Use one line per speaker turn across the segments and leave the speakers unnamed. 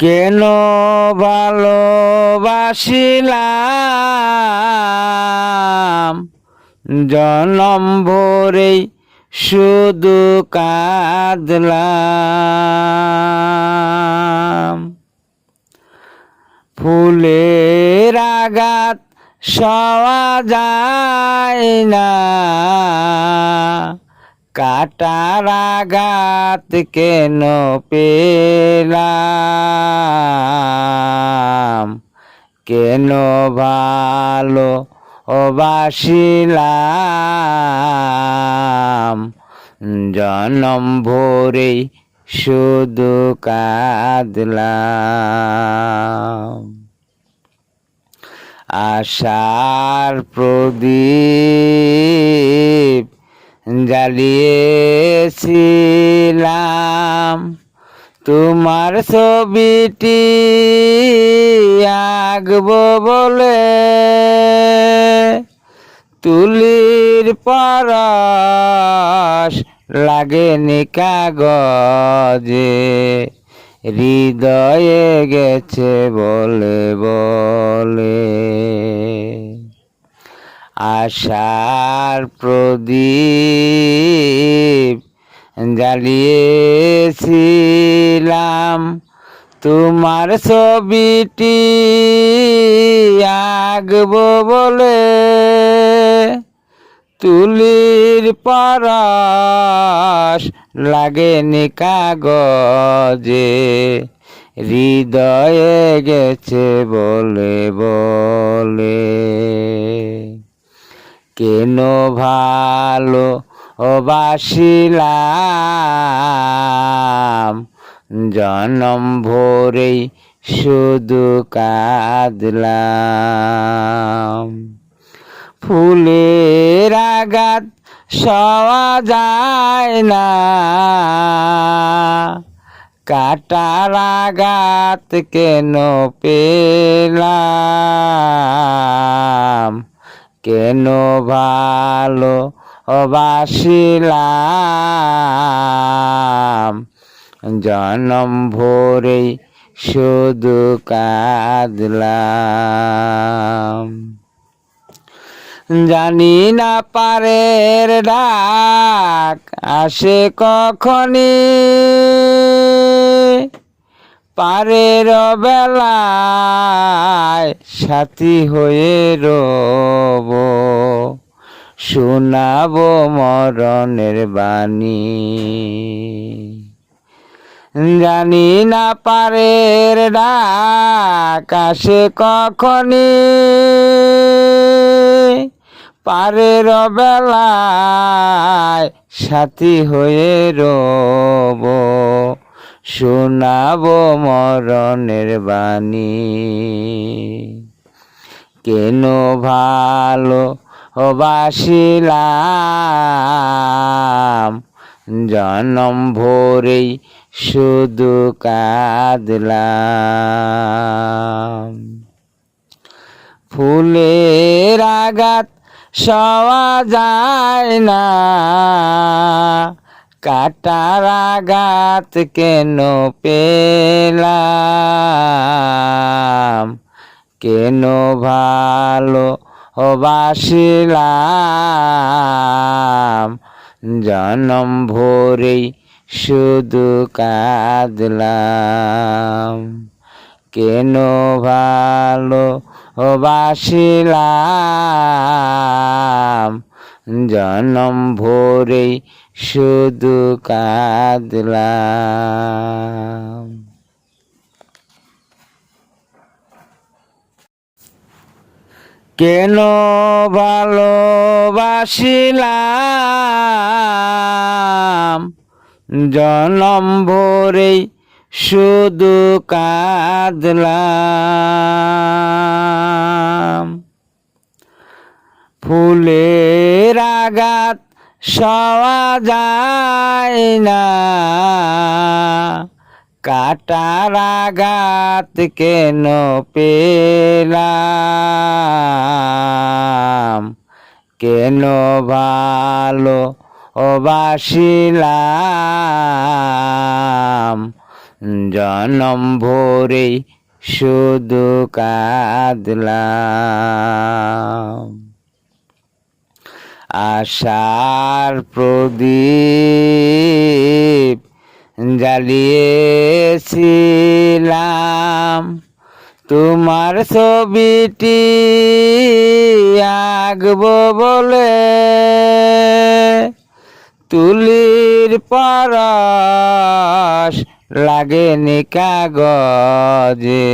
কেন ভালোবাসিলাম জনম ভরেই শুধু কাঁদলাম। ফুলের আঘাত সওয়া যায় না, কাটার আঘাত কেন পেলাম? কেন ভালো বাসিলাম জনম ভরেই শুধু কাঁদলাম। আশার প্রদীপ জ্বালিয়েছিলাম, তোমার ছবিটি আঁকবো বলে। তুলির পরশ লাগেনি কাগজে, হৃদয়ে গেছে বলে বলে। আশার প্রদীপ জ্বালিয়েছিলাম, তোমার ছবিটি আঁকবো বলে। তুলির পরশ লাগেনি কাগজে, হৃদয়ে গেছে বলে বলে। কেন ভালো বাসিলাম জনম ভরেই শুধু কাঁদলাম। ফুলের আঘাত সওয়া যায় না, কাটার আঘাত কেন পেলাম? কেন ভালো বাসিলাম জনম ভরেই শুধু কাঁদলাম। জানি না পারের ডাক আসে কখনি, পারের বেলায় সাথী হয়ে রব, শোনাবো মরণের বাণী। জানি না পারের ডাক আসে কখনি, পারের বেলায় সাথী হয়ে রব, শোনাবো মরণের বাণী। কেন ভালো বাসিলাম জনম ভরেই শুধু কাঁদলাম। ফুলের আঘাত সওয়া যায় না, কাটার আঘাত কেন পেলাম? কেন ভালো বাসিলাম জনম ভরেই শুধু কাঁদলাম। কেন ভালো বাসিলাম জনম ভরেই শুধু কাঁদলাম। কেন ভালোবাসিলাম জনম ভরেই শুধু কাঁদলাম। ফুলের আঘাত সওয়া যায় না, কাটার আঘাত কেন পেলাম? কেন ভালো বাসিলাম জনম ভরে শুধু কাঁদলাম। আশার প্রদীপ জ্বালিয়েছিলাম, তোমার ছবিটি আঁকবো বলে, তুলির পরশ লাগেনি কাগজে,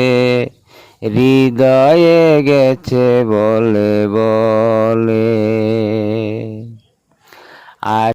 হৃদয়ে গেছে বলে বলে। আর